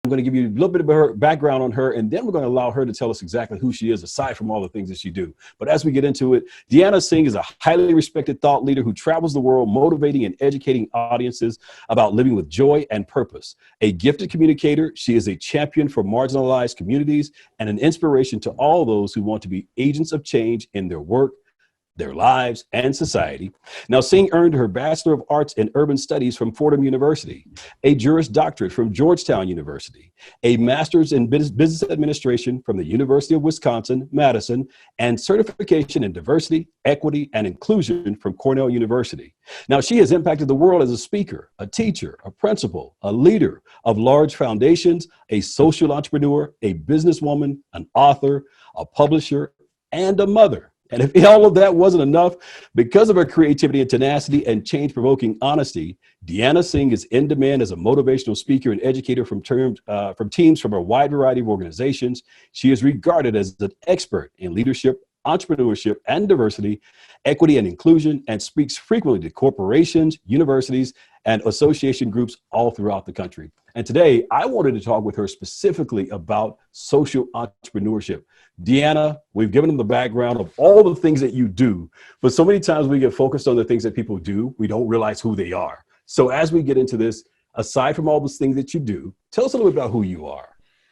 I'm going to give you a little bit of her background on her, and then we're going to allow her to tell us exactly who she is, aside from all the things that she do. But as we get into it, Deanna Singh is a highly respected thought leader who travels the world motivating and educating audiences about living with joy and purpose. A gifted communicator, she is a champion for marginalized communities and an inspiration to all those who want to be agents of change in their work, their lives, and society. Now, Singh earned her Bachelor of Arts in Urban Studies from Fordham University, a Juris Doctorate from Georgetown University, a Master's in Business Administration from the University of Wisconsin-Madison, and certification in Diversity, Equity, and Inclusion from Cornell University. Now, she has impacted the world as a speaker, a teacher, a principal, a leader of large foundations, a social entrepreneur, a businesswoman, an author, a publisher, and a mother. And if all of that wasn't enough, because of her creativity and tenacity and change-provoking honesty, Deanna Singh is in demand as a motivational speaker and educator from teams from a wide variety of organizations. She is regarded as an expert in leadership, entrepreneurship, and diversity, equity, and inclusion, and speaks frequently to corporations, universities, and association groups all throughout the country. And today, I wanted to talk with her specifically about social entrepreneurship. Deanna, we've given them the background of all the things that you do, but so many times we get focused on the things that people do, we don't realize who they are. So as we get into this, aside from all those things that you do, tell us a little bit about who you are.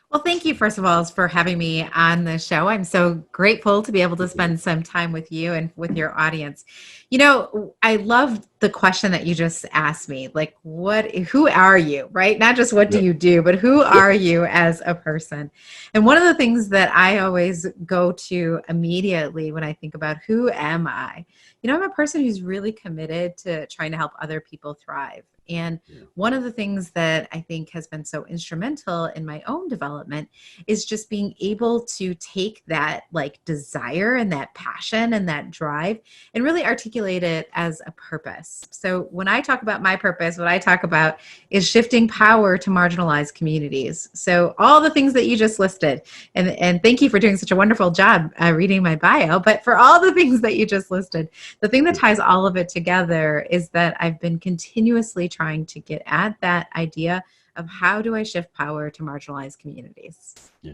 Well, thank you, first of all, for having me on the show. I'm so grateful to be able to spend some time with you and with your audience. You know, I love the question that you just asked me, like, who are you, right? Not just what do you do, but who are you as a person? And one of the things that I always go to immediately when I think about who am I, I'm a person who's really committed to trying to help other people thrive. And one of the things that I think has been so instrumental in my own development is just being able to take that like desire and that passion and that drive and really articulate it as a purpose. So when I talk about my purpose, what I talk about is shifting power to marginalized communities. So all the things that you just listed, and thank you for doing such a wonderful job reading my bio, but for all the things that you just listed, the thing that ties all of it together is that I've been continuously trying to get at that idea of how do I shift power to marginalized communities. Yeah.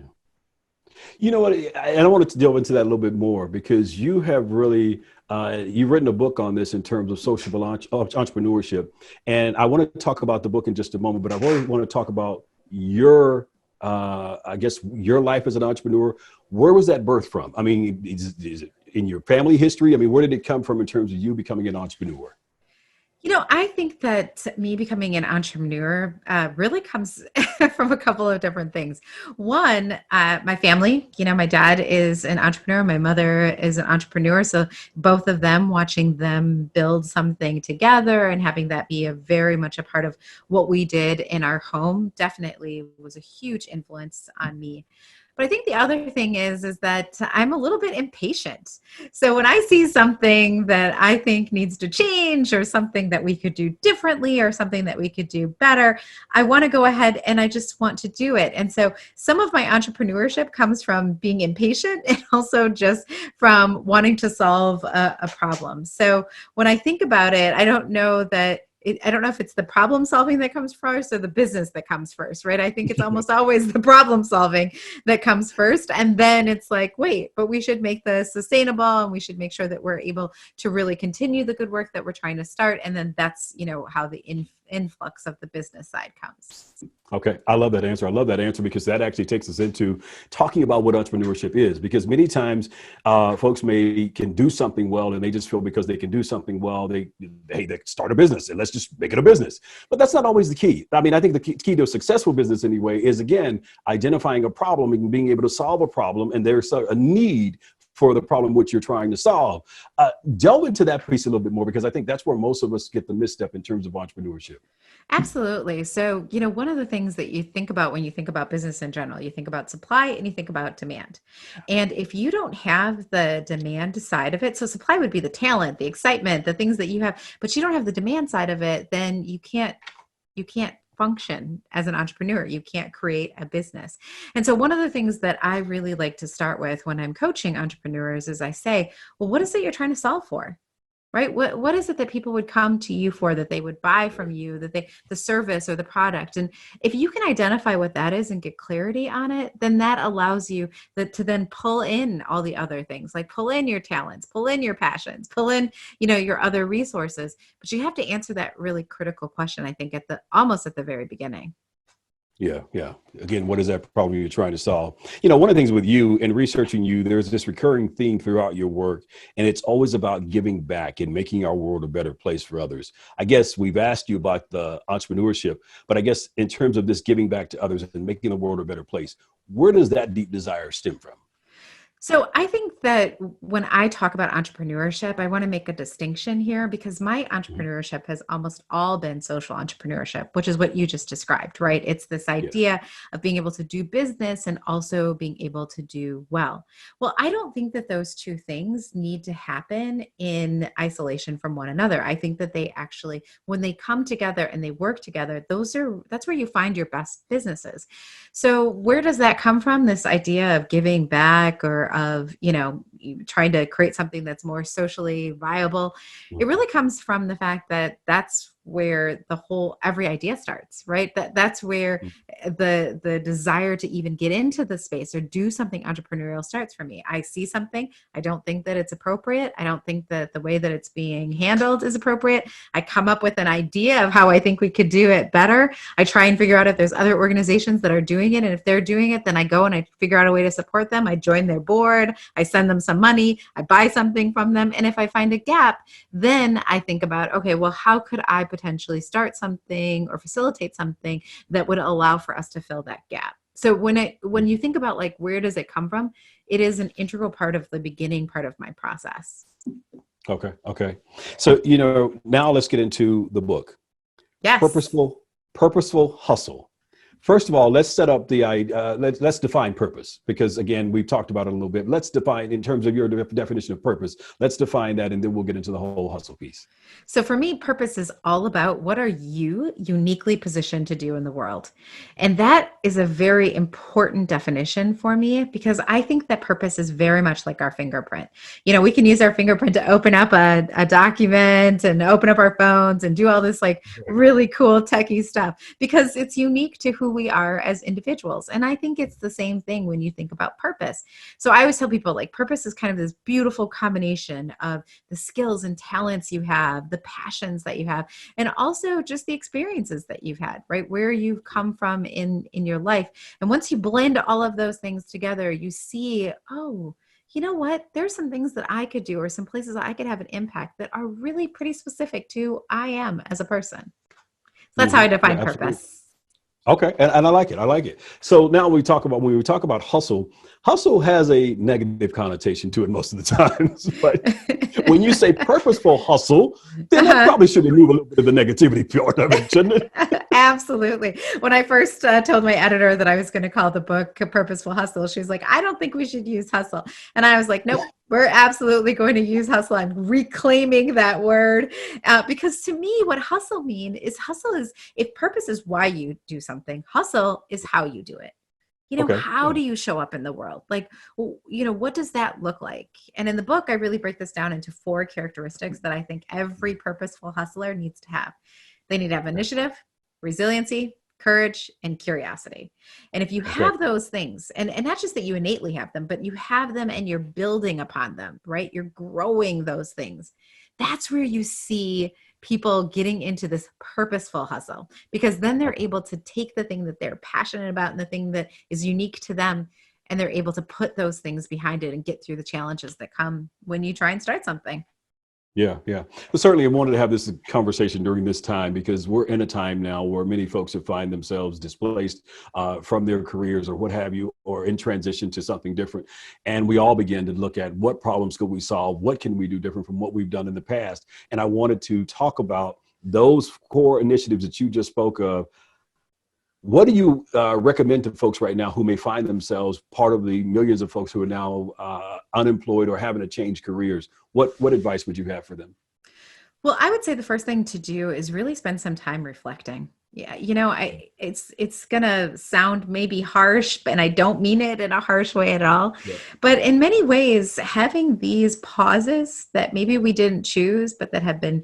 You know what, and I wanted to delve into that a little bit more because you have really, you've written a book on this in terms of social entrepreneurship. And I want to talk about the book in just a moment, but I really want to talk about your, I guess, your life as an entrepreneur. Where was that birth from? I mean, is it in your family history? I mean, where did it come from in terms of you becoming an entrepreneur? I think that me becoming an entrepreneur really comes from a couple of different things. One, my family, my dad is an entrepreneur. My mother is an entrepreneur. So both of them, watching them build something together and having that be very much a part of what we did in our home definitely was a huge influence on me. But I think the other thing is that I'm a little bit impatient. So when I see something that I think needs to change or something that we could do differently or something that we could do better, I want to go ahead and I just want to do it. And so some of my entrepreneurship comes from being impatient and also just from wanting to solve a problem. So when I think about it, I don't know if it's the problem solving that comes first or the business that comes first, right? I think it's almost always the problem solving that comes first. And then it's like, wait, but we should make this sustainable and we should make sure that we're able to really continue the good work that we're trying to start. And then that's, how the influx of the business side comes. Okay. I love that answer. I love that answer because that actually takes us into talking about what entrepreneurship is, because many times folks can do something well and they just feel because they can do something well, they start a business and let's just make it a business. But that's not always the key. I mean, I think the key to a successful business anyway is, again, identifying a problem and being able to solve a problem. And there's a need for the problem which you're trying to solve. Delve into that piece a little bit more, because I think that's where most of us get the misstep in terms of entrepreneurship. Absolutely. So, one of the things that you think about when you think about business in general, you think about supply and you think about demand. And if you don't have the demand side of it, so supply would be the talent, the excitement, the things that you have, but you don't have the demand side of it, then you can't function as an entrepreneur. You can't create a business. And so one of the things that I really like to start with when I'm coaching entrepreneurs is I say, well, what is it you're trying to solve for? right? What is it that people would come to you for, that they would buy from you, that the service or the product? And if you can identify what that is and get clarity on it, then that allows you to then pull in all the other things, like pull in your talents, pull in your passions, pull in, your other resources. But you have to answer that really critical question, I think, almost at the very beginning. Yeah, yeah. Again, what is that problem you're trying to solve? One of the things with you and researching you, there's this recurring theme throughout your work, and it's always about giving back and making our world a better place for others. I guess we've asked you about the entrepreneurship, but I guess in terms of this giving back to others and making the world a better place, where does that deep desire stem from? So I think that when I talk about entrepreneurship, I want to make a distinction here, because my Mhm. entrepreneurship has almost all been social entrepreneurship, which is what you just described, right? It's this Yes. idea of being able to do business and also being able to do well. Well, I don't think that those two things need to happen in isolation from one another. I think that they actually, when they come together and they work together, that's where you find your best businesses. So where does that come from? This idea of giving back, or of, trying to create something that's more socially viable. It Mhm. really comes from the fact that that's where every idea starts, right? That's where the desire to even get into the space or do something entrepreneurial starts for me. I see something, I don't think that it's appropriate. I don't think that the way that it's being handled is appropriate. I come up with an idea of how I think we could do it better. I try and figure out if there's other organizations that are doing it. And if they're doing it, then I go and I figure out a way to support them. I join their board. I send them some money. I buy something from them. And if I find a gap, then I think about, okay, well, how could I potentially start something or facilitate something that would allow for us to fill that gap? So when you think about, like, where does it come from? It is an integral part of the beginning part of my process. Okay. Okay. So, now let's get into the book. Yes. Purposeful hustle. First of all, let's set up the idea. Let's define purpose, because again, we've talked about it a little bit. Let's define, in terms of your definition of purpose. Let's define that, and then we'll get into the whole hustle piece. So for me, purpose is all about, what are you uniquely positioned to do in the world? And that is a very important definition for me, because I think that purpose is very much like our fingerprint. We can use our fingerprint to open up a document and open up our phones and do all this, like, really cool techie stuff, because it's unique to who we are as individuals. And I think it's the same thing when you think about purpose. So I always tell people, like, purpose is kind of this beautiful combination of the skills and talents you have, the passions that you have, and also just the experiences that you've had, right? Where you've come from in your life. And once you blend all of those things together, you see, oh, you know what? There's some things that I could do, or some places that I could have an impact, that are really pretty specific to I am as a person. So that's how I Yeah, define absolutely. purpose. Okay, and I like it. I like it. So now when we talk about hustle, hustle has a negative connotation to it most of the times. But when you say purposeful hustle, then that Uh-huh. probably should remove a little bit of the negativity part of it, shouldn't it? Absolutely. When I first told my editor that I was going to call the book Purposeful Hustle, she was like, I don't think we should use hustle. And I was like, nope, we're absolutely going to use hustle. I'm reclaiming that word, because to me, what hustle is, if purpose is why you do something, hustle is how you do it. Okay. How Yeah. do you show up in the world? Like, what does that look like? And in the book, I really break this down into 4 characteristics that I think every purposeful hustler needs to have. They need to have Okay. initiative, resiliency, courage, and curiosity. And if you Okay. have those things, and not just that you innately have them, but you have them and you're building upon them, right? You're growing those things. That's where you see people getting into this purposeful hustle, because then they're Okay. able to take the thing that they're passionate about and the thing that is unique to them, and they're able to put those things behind it and get through the challenges that come when you try and start something. Yeah, yeah. But certainly I wanted to have this conversation during this time, because we're in a time now where many folks have find themselves displaced from their careers or what have you, or in transition to something different. And we all begin to look at what problems could we solve? What can we do different from what we've done in the past? And I wanted to talk about those core initiatives that you just spoke of. What do you recommend to folks right now who may find themselves part of the millions of folks who are now unemployed or having to change careers? What advice would you have for them? Well, I would say the first thing to do is really spend some time reflecting. Yeah, it's gonna sound maybe harsh, and I don't mean it in a harsh way at all. Yeah. But in many ways, having these pauses that maybe we didn't choose, but that have been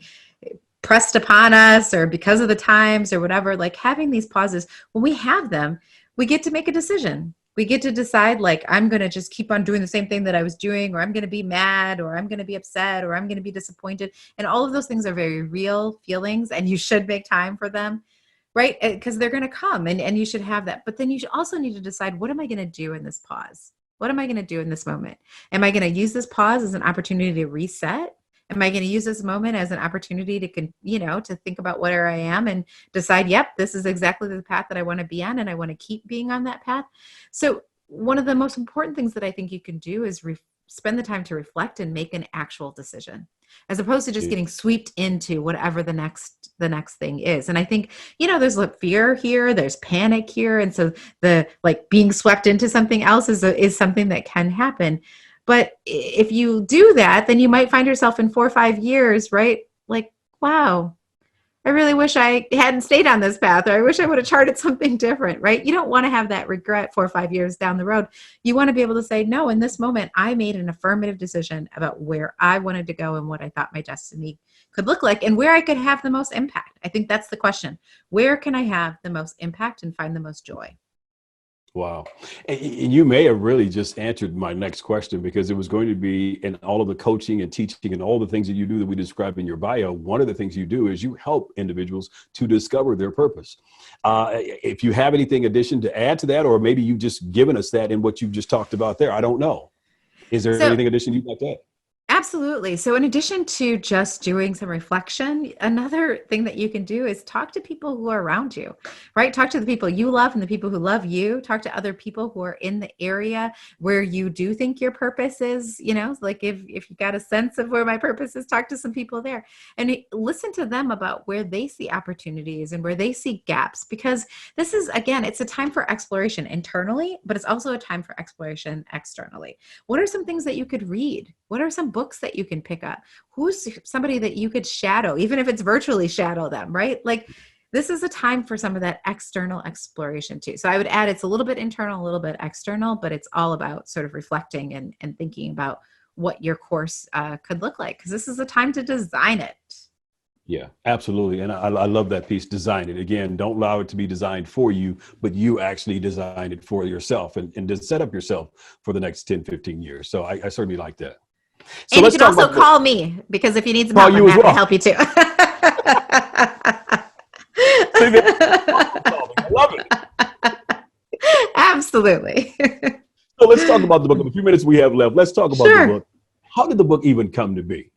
pressed upon us or because of the times or whatever, like having these pauses, when we have them, we get to make a decision. We get to decide, like, I'm going to just keep on doing the same thing that I was doing, or I'm going to be mad, or I'm going to be upset, or I'm going to be disappointed. And all of those things are very real feelings, and you should make time for them, right? Because they're going to come, and you should have that. But then you should also need to decide, what am I going to do in this pause? What am I going to do in this moment? Am I going to use this pause as an opportunity to reset? Am I going to use this moment as an opportunity to think about where I am and decide, yep, this is exactly the path that I want to be on, and I want to keep being on that path. So one of the most important things that I think you can do is spend the time to reflect and make an actual decision, as opposed to just Yeah. getting swept into whatever the next thing is. And I think, there's like fear here, there's panic here. And so the like being swept into something else is something that can happen. But if you do that, then you might find yourself in 4 or 5 years, right? Like, wow, I really wish I hadn't stayed on this path, or I wish I would have charted something different, right? You don't want to have that regret 4 or 5 years down the road. You want to be able to say, no, in this moment, I made an affirmative decision about where I wanted to go and what I thought my destiny could look like and where I could have the most impact. I think that's the question. Where can I have the most impact and find the most joy? Wow. And you may have really just answered my next question, because it was going to be, in all of the coaching and teaching and all the things that you do that we described in your bio, one of the things you do is you help individuals to discover their purpose. If you have anything addition to add to that, or maybe you've just given us that in what you've just talked about there, I don't know. Is there So anything addition you'd like to add? absolutely. So, in addition to just doing some reflection, another thing that you can do is talk to people who are around you, right? Talk to the people you love and the people who love you. Talk to other people who are in the area where you do think your purpose is, like if you got a sense of where my purpose is, talk to some people there and listen to them about where they see opportunities and where they see gaps. Because this is, again, it's a time for exploration internally, but it's also a time for exploration externally. What are some things that you could read? What are some books that you can pick up? Who's somebody that you could shadow, even if it's virtually shadow them, right? Like, this is a time for some of that external exploration too. So I would add, it's a little bit internal, a little bit external, but it's all about sort of reflecting and thinking about what your course could look like, because this is a time to design it. Yeah, absolutely. And I love that piece, design it. Again, don't allow it to be designed for you, but you actually design it for yourself and to set up yourself for the next 10, 15 years. So I certainly like that. So And you let's can talk also about the book. call me, because if you need some Call help, I'm you as happy to well. help you too. See, this is problem solving. I love it. Absolutely. So let's talk about the book. In the few minutes we have left, let's talk about the Sure. book. How did the book even come to be?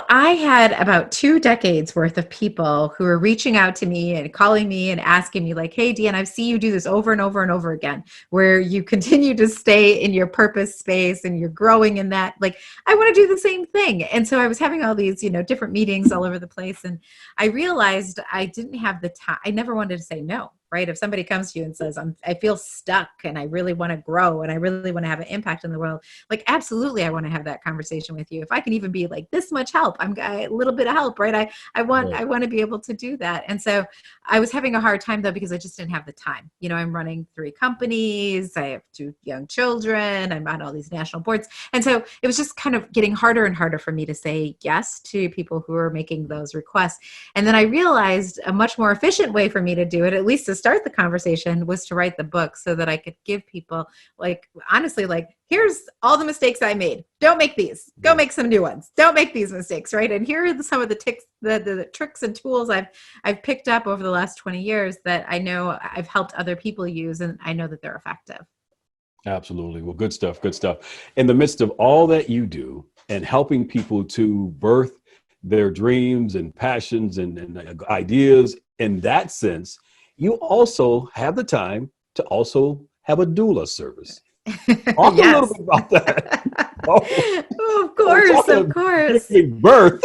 I had about 2 decades worth of people who were reaching out to me and calling me and asking me, like, hey, Deanne, I see you do this over and over and over again, where you continue to stay in your purpose space and you're growing in that. Like, I want to do the same thing. And so I was having all these, different meetings all over the place. And I realized I didn't have the time. I never wanted to say no. Right? If somebody comes to you and says, I feel stuck and I really want to grow and I really want to have an impact in the world, like, absolutely, I want to have that conversation with you. If I can even be like this much help, I'm a little bit of help, right? I want Right. to be able to do that. And so I was having a hard time though, because I just didn't have the time. I'm running 3 companies. I have 2 young children. I'm on all these national boards. And so it was just kind of getting harder and harder for me to say yes to people who are making those requests. And then I realized a much more efficient way for me to do it, at least to start the conversation, was to write the book so that I could give people, like, honestly, like, here's all the mistakes I made. Don't make these. Go Yeah. make some new ones. Don't make these mistakes, right? And here are some of the the tricks and tools I've picked up over the last 20 years that I know I've helped other people use, and I know that they're effective. Absolutely. Well, good stuff. Good stuff. In the midst of all that you do and helping people to birth their dreams and passions and ideas, in that sense, you also have the time to also have a doula service. Talk a little Yes. bit about that. Oh, Of we're course, talking of about course. giving birth.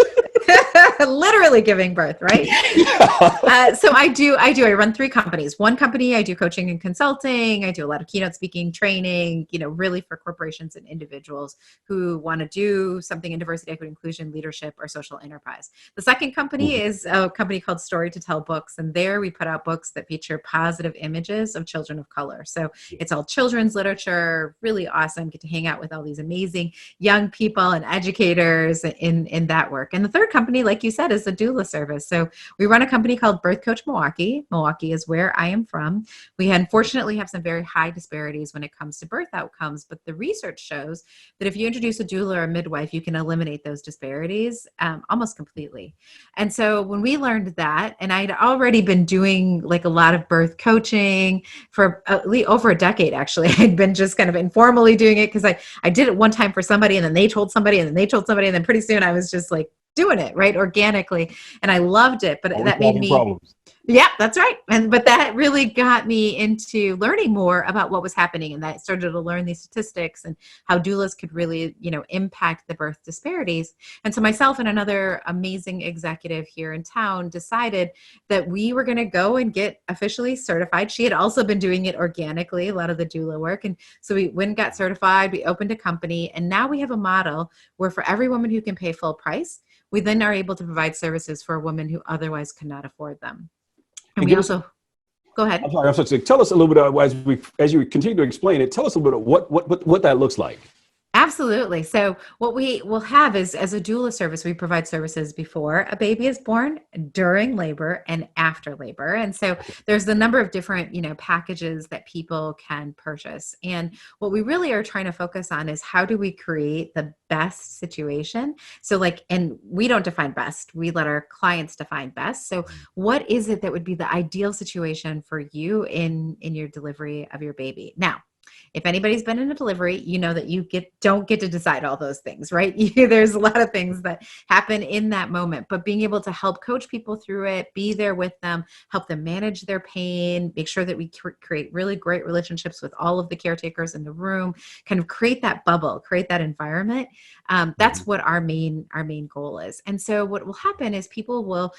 Literally giving birth, right? Yeah. So I run three companies. One company, I do coaching and consulting. I do a lot of keynote speaking, training, really for corporations and individuals who want to do something in diversity, equity, inclusion, leadership, or social enterprise. The second company Mhm. is a company called Story to Tell Books. And there we put out books that feature positive images of children of color. So it's all children's literature, really awesome. Get to hang out with all these amazing young people and educators in that work. And the third company, like you said, is the doula service. So we run a company called Birth Coach Milwaukee. Milwaukee is where I am from. We unfortunately have some very high disparities when it comes to birth outcomes, but the research shows that if you introduce a doula or a midwife, you can eliminate those disparities almost completely. And so when we learned that, and I'd already been doing like a lot of birth coaching for over a decade, actually, I'd been just kind of informally doing it because I did it one time for somebody and then they told somebody and then they told somebody. And then pretty soon I was just like doing it right organically. And I loved it, but Always that made solving me, problems. yeah, that's right. But that really got me into learning more about what was happening. And that started to learn these statistics and how doulas could really, impact the birth disparities. And so myself and another amazing executive here in town decided that we were going to go and get officially certified. She had also been doing it organically, a lot of the doula work. And so we went and got certified. We opened a company. And now we have a model where for every woman who can pay full price, we then are able to provide services for a woman who otherwise could not afford them. And And we give us, also go ahead. I'm sorry, tell us a little bit as you continue to explain it, tell us a little bit of what that looks like. Absolutely. So what we will have is as a doula service, we provide services before a baby is born, during labor, and after labor. And so there's a number of different, packages that people can purchase. And what we really are trying to focus on is how do we create the best situation? So and we don't define best, we let our clients define best. So what is it that would be the ideal situation for you in your delivery of your baby? Now, if anybody's been in a delivery, you know that you don't get to decide all those things, right? There's a lot of things that happen in that moment, but being able to help coach people through it, be there with them, help them manage their pain, make sure that we create really great relationships with all of the caretakers in the room, kind of create that bubble, create that environment. That's what our main goal is. And so what will happen is people will,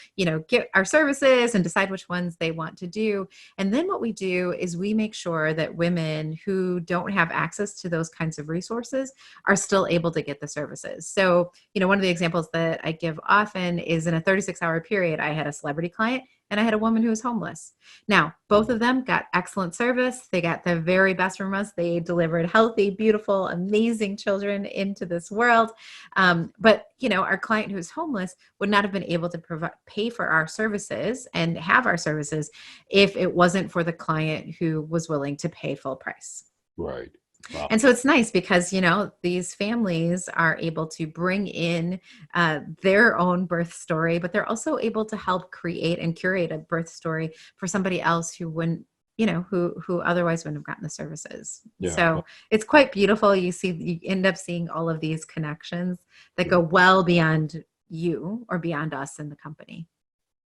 get our services and decide which ones they want to do. And then what we do is we make sure that women who don't have access to those kinds of resources are still able to get the services. So, one of the examples that I give often is in a 36-hour period, I had a celebrity client and I had a woman who was homeless. Now, both of them got excellent service. They got the very best from us. They delivered healthy, beautiful, amazing children into this world. But, our client who's homeless would not have been able to pay for our services and have our services if it wasn't for the client who was willing to pay full price. Right. Wow. And so it's nice because, these families are able to bring in their own birth story, but they're also able to help create and curate a birth story for somebody else who wouldn't, who otherwise wouldn't have gotten the services. Yeah. So it's quite beautiful. You end up seeing all of these connections that Yeah. go well beyond you or beyond us in the company.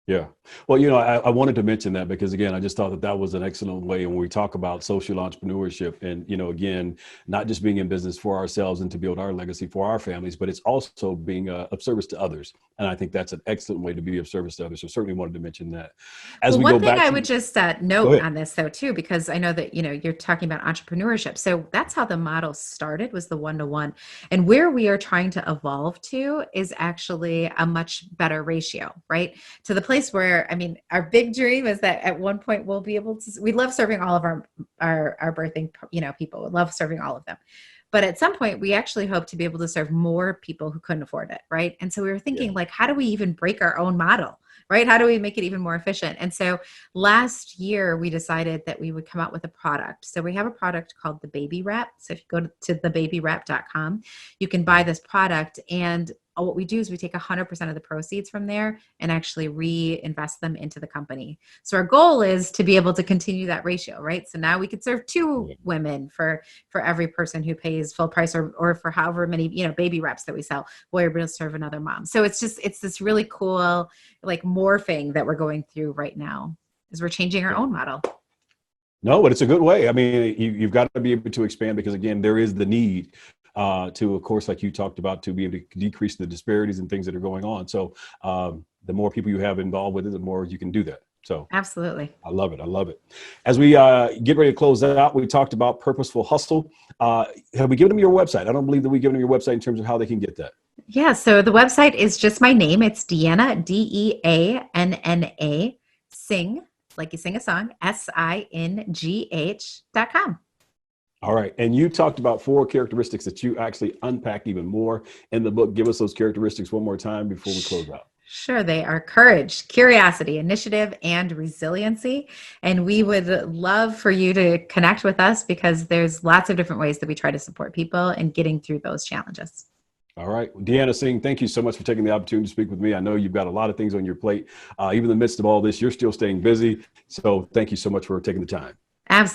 Yeah. Well, I wanted to mention that because, again, I just thought that was an excellent way when we talk about social entrepreneurship and, again, not just being in business for ourselves and to build our legacy for our families, but it's also being of service to others. And I think that's an excellent way to be of service to others. So certainly wanted to mention that. As we One go thing back I to, would just go note ahead. on this though too, because I know that you're talking about entrepreneurship. So that's how the model started, was the one-to-one, and where we are trying to evolve to is actually a much better ratio, right? To the place where, our big dream is that at one point we'll be able to. We love serving all of our birthing, people. We love serving all of them. But at some point, we actually hope to be able to serve more people who couldn't afford it, right? And so we were Yeah. thinking, how do we even break our own model, right? How do we make it even more efficient? And so last year, we decided that we would come out with a product. So we have a product called the Baby Wrap. So if you go to thebabywrap.com, you can buy this product. And what we do is we take 100% of the proceeds from there and actually reinvest them into the company. So our goal is to be able to continue that ratio, right? So now we could serve two women for every person who pays full price, or for however many, baby wraps that we sell, we're able to serve another mom. So it's this really cool, morphing that we're going through right now as we're changing our Yeah. own model. No, but it's a good way. You've got to be able to expand because, again, there is the need to, of course, like you talked about, to be able to decrease the disparities and things that are going on. So the more people you have involved with it, the more you can do that. So Absolutely. I love it. I love it. As we get ready to close that out, we talked about purposeful hustle. Have we given them your website? I don't believe that we've given them your website in terms of how they can get that. Yeah, so the website is just my name. It's Deanna, Deanna, sing, like you sing a song, SINGH.com. All right. And you talked about 4 characteristics that you actually unpack even more in the book. Give us those characteristics one more time before we close out. Sure, they are courage, curiosity, initiative, and resiliency. And we would love for you to connect with us because there's lots of different ways that we try to support people in getting through those challenges. All right. Deanna Singh, thank you so much for taking the opportunity to speak with me. I know you've got a lot of things on your plate. Even in the midst of all this, you're still staying busy. So thank you so much for taking the time. Absolutely.